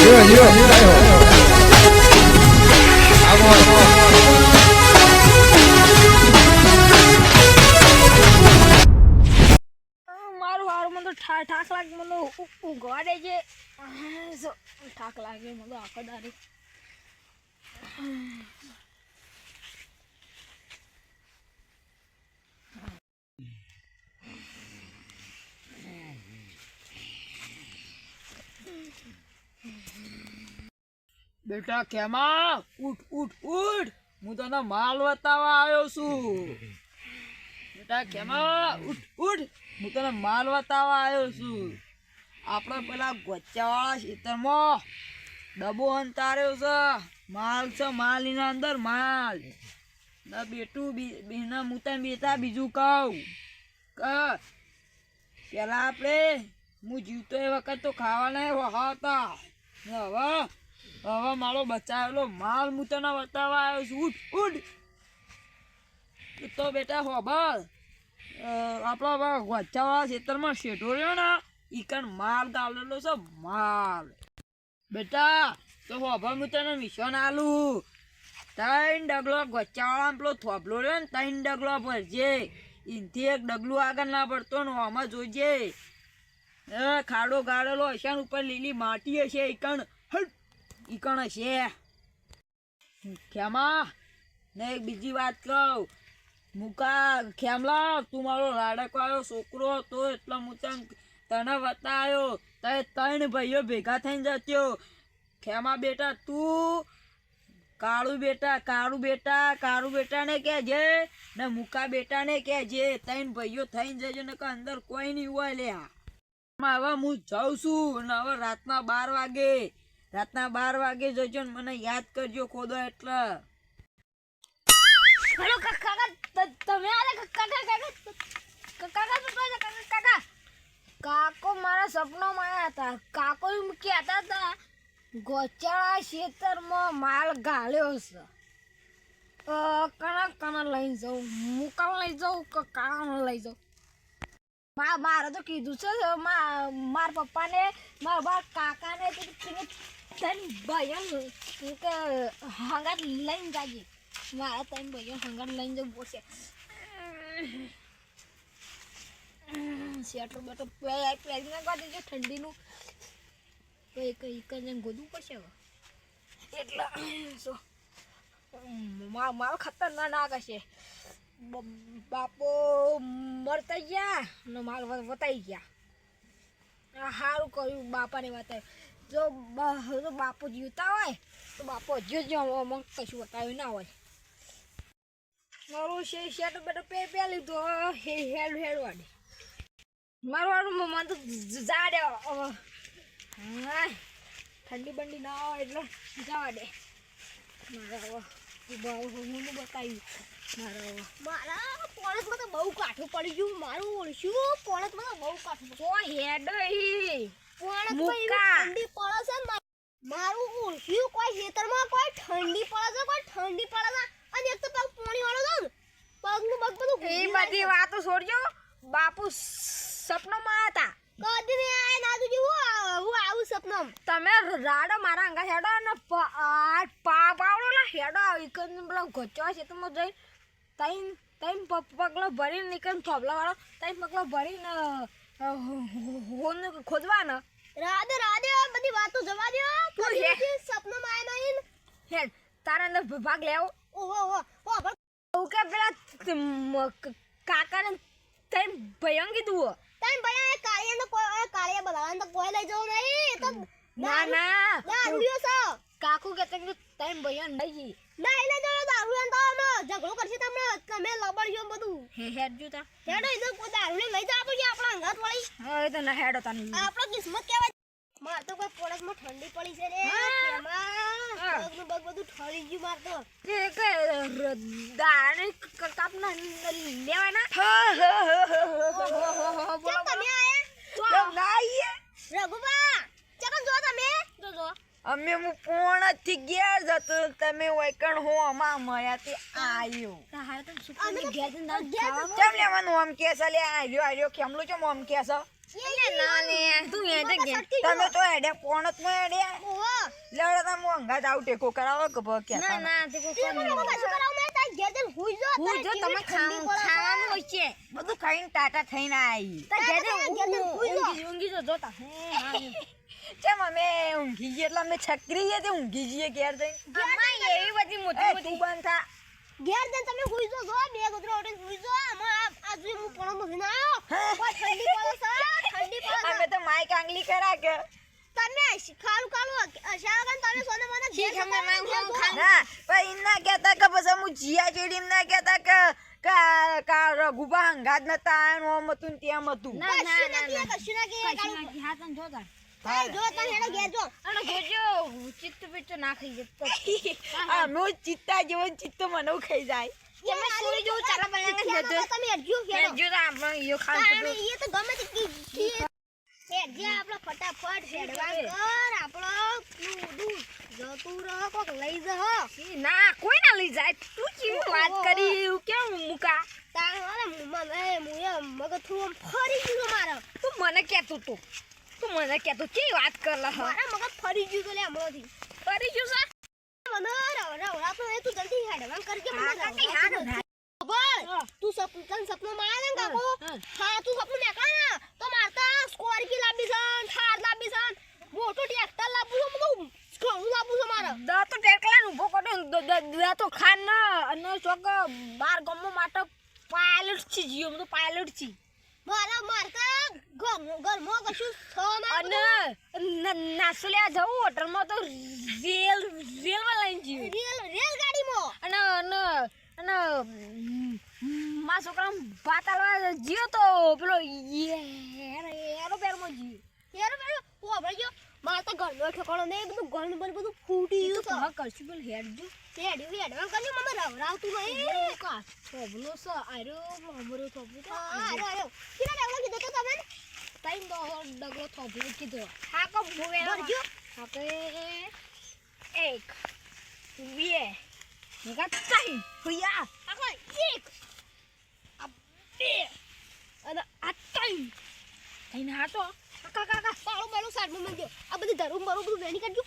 મારું હારું મને ઠાક લાગે મને ઉઘાડે છે ઠાક લાગે મને આખો દારી બેટા કેમાં ઉઠ ઉઠ ઉઠ હું તને માલ બતાવવા આવ્યો છું બેટા કેમાં ઉઠ ઉઠ હું તને માલ બતાવવા આવ્યો છું આપણે પેલા ગોચાવાળા ખેતરમાં ડબ્બો અંતાર્યો છે માલની અંદર માલ ના બેટું બેના મુતા બેટા બીજું કહું પેલા આપણે હું જીવતો એ વખત તો ખાવાના વહાવતા હવે મારો બચાવેલો માલ હું તને બતાવવા આવ્યો છું ઉઠ ઉઠ તો બેટા હોબર આપણા ગોચાવાળા ખેતરમાં શેઠો રહ્યો ને ઈકણ માલ ગાળેલો છે માલ બેટા તો હોબર હું તને મિશન આલું 3 ડગલો ગોચાવાળા પેલો થોભલો રહ્યો ને 3 ડગલો ભરજે એનથી એક ડગલું આગળ ના પડતો ને આમાં જોજે ખાડો ગાળેલો હશે ઉપર લીલી માટી હશે ઈકણ હશે ખેમા ને એક બીજી વાત કહું મુકા ખેમલા તું મારો લાડકો આવ્યો છોકરો હતો એટલે હું તને બતાવ્યો તે 3 ભાઈઓ ભેગા થઈને જત્યો ખેમા બેટા તું કાળુ બેટા ને કહેજે ને મુકા બેટા ને કહેજે 3 ભાઈઓ થઈને જજો ને અંદર કોઈ નહીં હોય લ્યા હવે હું જાઉં છું ને હવે રાતના 12 વાગે જજો ને મને યાદ કરજો ખોદો એટલે હેલો કાકા તમે આલે કાકા કાકો મારા સપનામાં આવ્યા હતા કાકો એમ કહેતા હતા ગોચાળા ખેતરમાં માલ ગાળ્યો છે કણા લઈ જાઉં મુકાલ લઈ જાઉં કે કાણા લઈ જાઉં મારે તો કીધું છે મારા પપ્પાને મારા બા કાકાને ભાઈઓ કે હંગાત લઈને જાજે મારા 3 ભાઈઓ હંગાત લઈને જવું પડશે સ્વેટર બેટર પહેરીને ગોતી છે ઠંડીનું કઈ ગોદવું પડશે એટલે શું મારો ખતરનાક હશે બાપો મરતા ગયા ને માલ વતાઈ ગયા સારું કર્યું બાપાને બતાવ્યું જો બાપુ જીવતા હોય તો બાપુ હજુ જ અમુક કશું બતાવ્યું ના હોય મારું શેટ બેટો પે લીધો હેડ વાડે મારું મને તો જાડે ઠંડી બંડી ના હોય એટલે જવા દે મારા હું બતાવ્યું મારા પોળસમાં તો બહુ કાઠું પડી ગયું મારું ઓળખ્યું પોળસમાં તો બહુ કાઠું હેડ ઠંડી પડે છે મારું ઓળખ્યું કોઈ ખેતરમાં કોઈ ઠંડી પડે છે અને એક તો પગ પાણી વાળો છે પગનું પગ બધું એ બધી વાતો છોડજો બાપુ સપનામાં હતા કદી ને આય ના તુજી હું આવું સપનામ તમે રાડો મારા અંગા હેડો ને પાવડો ના હેડો ઈકન પેલો ગોચવા છે તો જઈ તઈન પગલો ભરીને નીકળ થોબલા વાળો તઈન પગલો ભરીને હોન ખોદવાના રાધે બધી વાતો જવા દે સપનામાં આય નહીં હેડ તારા અંદર ભાગ લેવો ઓહો કે પેલા કાકાને તઈન ભયંગ કીધું તઈન ભયા કાળિયા બધાને તો કોઈ લઈ જવું નહીં તો ના દારૂડિયો છે કાકુ કે તઈન ભયા નહીં લઈ જવો દારૂડિયો તો ઝઘડો કરશે તમે લબડ્યો બધું હેડ જોતા હેડો ઇધર કોઈ દારૂડિયો લઈ જાવ તો આપણા અંગાત વળી હા એ તો ના હેડો તને આપણો કિસ્મત કેવા માર તો કોઈ પોળસમાં ઠંડી પડી છે રે પગનું બગ બધું ઠરી ગયું માર તો કે દાણે કાપ ના લેવાના બોલો તમે આયા તો ના રઘુબા ચકન જો તમે જો અમે હું પોણા થી ગયા જતો તમે વૈકણ હો અમા મયાથી આયો તારે તો સુકને ગયા જ ના કેમ લેવાનું આમ કેસ લે આલ્યો કેમલું છે આમ કેસ એટલે ના ને તું એ દે તમે તો એડે પોણત માં એડે ઓહો લેવડો તમે અંગાત આવું ટેકો કરાવો કે ભ કે ના ના તે કોઈ તે મને કશું કરાવ નહીં તાર ઘેર જઈને હુઈ જો હું જો તમે ખાવાનું હોય છે બધું ખાઈને ટાટા થઈને આવી તાર ઘેર જઈને હુઈ જો ઊંઘી જો જોતા ચમ અમે ઊંઘી જઈએ એટલે અમે છકરી જઈએ તે ઊંઘી જઈએ ઘેર જઈને અમાય એવી બધી મોટી એ, મોટી તું બંધ થા ઘેર જઈને તમે હુઈ જો બે ગોદરા ઓઢીને હુઈ જો આમાં આ જો હું પણ મહીને આવ્યો કોઈ ઠંડી પડે છે અમે તો માઈક આંગલી કરા કે તમે ખાલું શાળા તમે સોને મને ઠીક અમે માંગ ખાન ના પણ ઈ ના કહેતા કે પછી હું જીયા ચેડી ના કહેતા કે કા રઘુબા હંગાત નતા આયન ઓમ હતું ને તેમ હતું ના ના ના ના કશું ના કે કશું ના હા તને જોતા જો તમે હેડો ઘેર જો અને જોજો ચિત્ત પિત્ત નાખી જતો આ નો ચિત્તા જેવો ચિત્તો મને ખાઈ જાય તમે સોરી જો ચાલા બનાંગા જતો તમે હેડજો હેડો જો આપણે યો ખાન તાણે એ તો ગમે તે કી હેડજે આપણો ફટાફટ હેડવા કર આપણો દૂધ જતું રહો કોક લઈ જહો ના કોઈ ના લઈ જાય તું કેવી વાત કરી એવું કેમ મુકા તારે અરે મુએ મગજ થોડું ફરી ગયું મારો તું મને કહેતો તું મને કહેતો કેવી વાત કરલા હ મારા મગજ ફરી ગયું તો લે હમણાંથી કરી જો સા મને રવડા તો એ તું જલ્દી હેડવા કરજે હા, કાકી, હા, હા. ખબર તું સપનું માં આવે ને કાકો હા તું સપનું મેકા ને તો મારતા સ્કોર્પિયો લાવી છે થાર લાવી છે મોટો ટ્રેક્ટર લાવું છું બધું ઘણું લાવું છું મારે દા તો ટેકલા ઉભો કર્યો દા તો ખાન ના અને ચોક બાર ગમો માટે પાયલટ છે જીઓ તો પાયલટ છે મારતા ઘરમાં કશું છ અને નાસુલ્યા જવું હોટલમાં તો રેલમાં લઈને જીવ રેલગાડીમાં અને મા છોકરા ભાત આલવા જીયો તો પેલો એરોપ્લેનમાં જીવ યાર મેં ઓ ભાઈ માર તો ઘરનો ઠેકાણો નહીં બધું ઘરનું બધું ફૂટી ગયું છે હા કરશું પેલું હેડજો હેડવા કર્યું મમ્મી રવરાવતું નહીં કા થોબલો સ આર્યો અમારો થોબલો તો આરો કેટલા ડગલો કીધો તો તમે ટાઈમ તો ડગલો થોબલો કીધો હા કો ભોવે ભરજો હા કે એક બે મેગા ટાઈમ હુયા આખો એક આ બે અને આ ટાઈમ થઈને હાટો કાકા પાળો પાળો સાઈડમાં મૂકજો આ બધી ધરું બરું બધું વેણી કાઢજો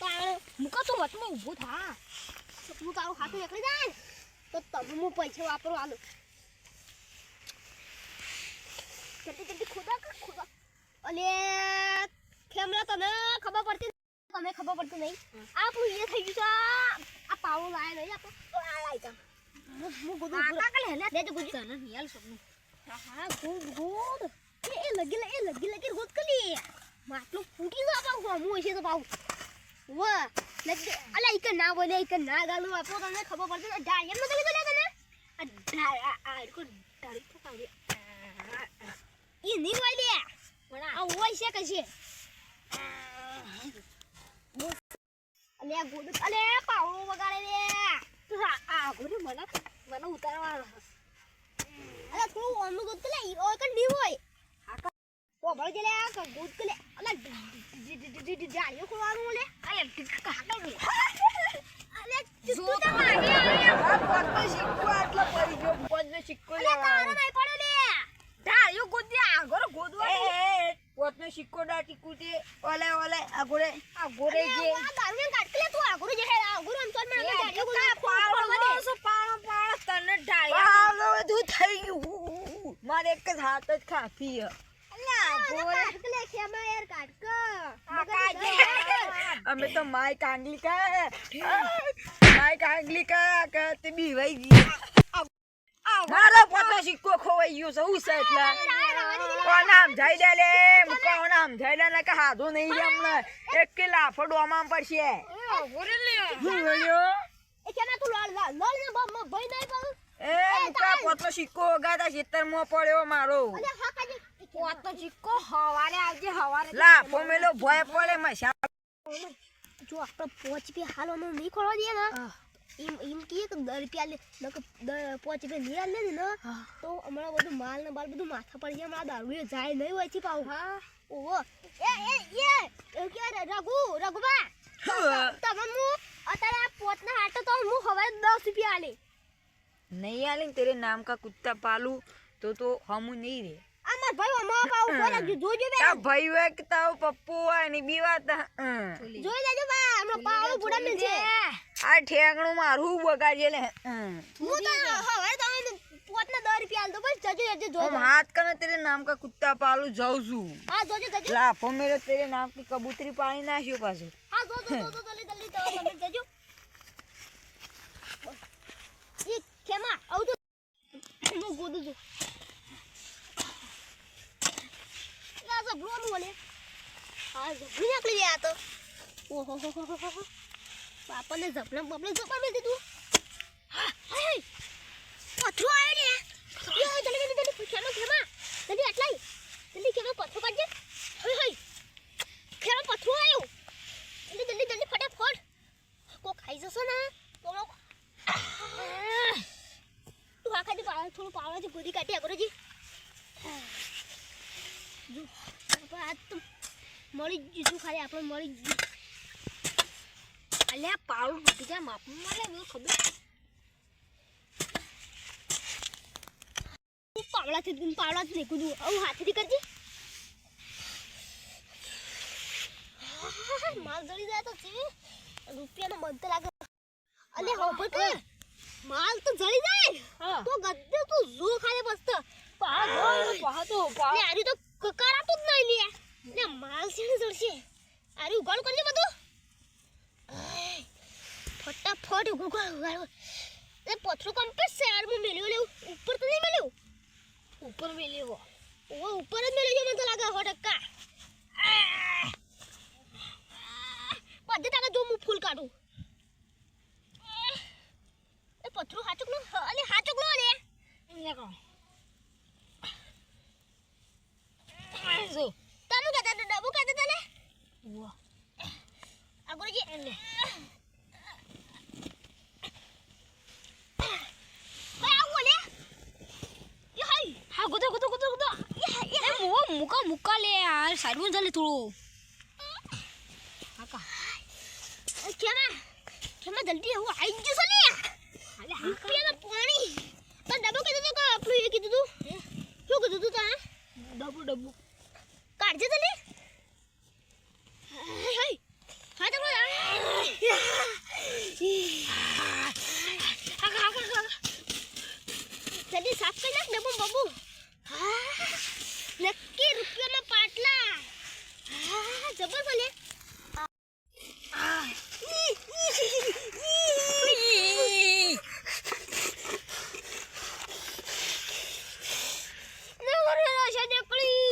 તાણ મુકા તો વચમાં ઊભો થા હું તારું હાથું નીકળી જાય તો તમે હું પૈસા વાપરો આલો જલ્દી ખોદા અને ખેમલા તને ખબર પડતી તમે ખબર પડતું નહીં આપણું એ થઈ ગયું છે આ પાવડો લાયા નહીં આપણો તો આ લાઈ તા હું ગોદું કાકા લે લે તો ગુજી તને હિયાલ સપનું હા ગોદ એ લગી ગોદ કલી માટલું ફૂટી ના પાઉં હું હશે તો પાઉં વાહ અલે એક ના બોલે એક ના ગાલું આપો તમને ખબર પડતી ને ડાળિયમ નો કીધું લે તને આ ડાળ કો ડાળી તો કાઢે ઈ ની વાળી લે આ હોય છે કે છે અલે ગોદ અલે પાવડો વગાડે લે તું આ ગોદ મને ઉતારવા અલે થોડું ઓનું દૂધ લે ઓ કન ની હોય ઓ ભળ જે લે આ દૂધ કે લે અલે જાળીઓ ખોવાનું લે અલે કાકા અલે જો તું તો તો મારી આ પોતનો સિક્કો આટલો પડી ગયો પોતનો સિક્કો અલે તારો લેવાનો નહીં પડો લે ડાળ્યો ગોદી આગળ ગોદવા પોતનો સિક્કો દાટી કૂટે ઓલે આગોળે આ ગોરે જે આ દારૂ ને કાટ કે લે તું આગુરો જે હે આગુરો એમ સોન મે જાળીઓ પાળો તને ડાળ્યા પાવલો બધું થઈ ગયું મારે એક જ હાથ જ ખાફી હે કાટ કે લે ખેમા યાર કાટ કે અમે તો માય કાંગલી કે તે બીવાઈ ગઈ મારો પોતો સિક્કો ખોવાઈ ગયો છે હું છે એટલે કોનામ જઈ દે લે કોનામ જઈ દે ને કે હાથો નહીં રે હમણે એક કે લાફો ડોમામ પડશે ગોરે લે હું બોલ્યો એ ખેમા તું લોલ ને બમ ભાઈ નહીં પાઉં એ મુકા પોતો સિક્કો ગાતા ખેતરમાં પડ્યો મારો અલે હા કાજી પોતો ચીકો હવારે આવજે હવારે લાફો મેલો ભય પડે મસા જો આપણે 5 રૂપિયા હાલવાનું નહીં ખોલવા દે ને એમ કે 10 રૂપિયા લે નક 5 રૂપિયા નહીં આલે ને તો હમણાં બધું માલ ને બાલ બધું માથા પડી જાય હમણાં દારૂ જાય નહીં હોય છે પાઉં હા ઓહો એ કે રઘુબા તમે હું અત્યારે આ પોતના હાટો તો હું હવે 10 રૂપિયા આલે नहीं आले तेरे नाम का कुत्ता पालू तो हम नहीं रे આ માર ભાઈ અમાર પાઉ કોણ જોજો બે તા ભાઈ હોય કે તારો પપ્પુ હોય ને બીવા તા જોઈ લેજો બા હમણાં પાવડો બુડા મિલ છે આ ઠેંગણું મારું બગાડજે લે હું તો હવે તમે પોતના 10 રૂપિયા આલ દો બસ જજો જજો જો हम हाथ करना तेरे नाम का कुत्ता पालू जाऊ छू હા જોજો જજો लाफो मेरे तेरे नाम की कबूतरी पानी नाश्यो पाछो હા જો જલ્દી તો તમે જજો ઈ કેમાં આવ તો હું ગોદું છું લા ઝબલો નું બોલે હા ઝબલી નાખલી આ તો ઓહો બાપાને ઝબલા બબલે ઝબલ મેં દીધું હા હે પથરો આવ્યો ને યો જલ્દી કેમાં જલ્દી આટલાઈ જલ્દી કેમાં પથરો કાઢજે હે કેમાં પથરો આવ્યો જલ્દી ફટાફટ કો ખાઈ જશો ને તો તું આ ખાલી થોડું પાવડાથી ગોદી કાઢી આગળ જી જો આપણે આ તો મળી જીતું ખાલી આપણે મળી ગયું અલ્યા પાવડું તૂટી જાય માપમાં મળે મને ખબર પાવડાથી દેખું દઉં આવું હાથેથી કરજે માલ જડી જાય તો છે રૂપિયાનો બંધ લાગે અલે હોબર કે માલ તો જડી જાય તો ગદ્દે તું જો ખાલે બસ્ત પાહતો ને આરી તો કકરાતું જ નહીં લે ને માલ છે ને જડશે આરી ઉગાડ કરજે બધું ફટાફટ ઉગાડ એ પથરો કમ્પ્લીટ શેર માં મેલ્યો લે ઉપર તો નહીં મેલ્યો ઉપર મેલ્યો ઓ ઉપર જ મેલ્યો મને તો લાગે 100% બધે તાકે જો હું ફૂલ કાઢું એ પથરો હાચુક નો અલે હાચુક નો લે લેકો જો તાનું કે ડબુ કે તને વાહ આગળ જે એને આવો લે ય હાય હા ગોતો એ મુકા લે યાર સાઈડમાં ચાલે થોડું હાકા કેમાં જલ્દી હું આવી ગયો છે લે અલે રૂપિયાના પાણી તો ડબો કીધું તો આપણું એ કીધું તું શું કીધું તું તા ડબ્બુ કાઢજે તને હાય હા તો જલ્દી સાફ કરી નાખ ડબ્બો બાબુ નક્કી રૂપિયાના પાટલા જબર બોલે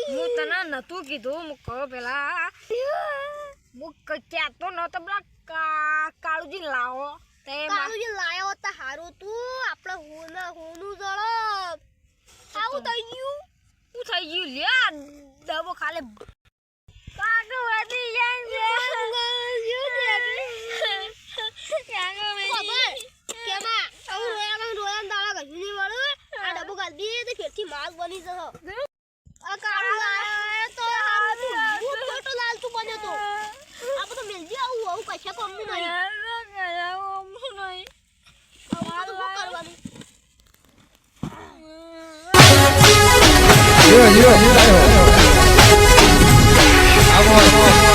હું તને નતું કીધું હું કહો પેલા હું ક્યાંતો નતો પેલા કાળુજી લાવો તે કાળુજી લાયો તો હારું તું આપણે હોનું જળપ આવું થઈ ગયું શું થઈ ગયું લ્યા ડબો ખાલે કાગો વધી કેમાં આવું રોયા દાડા ગજની વાળું આ ડબ્બો ગાડી તો ફેરથી માલ બની જશે આ કાળું લાયો તો હારું ફોટો લાલ તું બન્યો તો આ બધું મિલજી આવું કશા કોમનું નહીં આવું તો કરવાનું Vamos.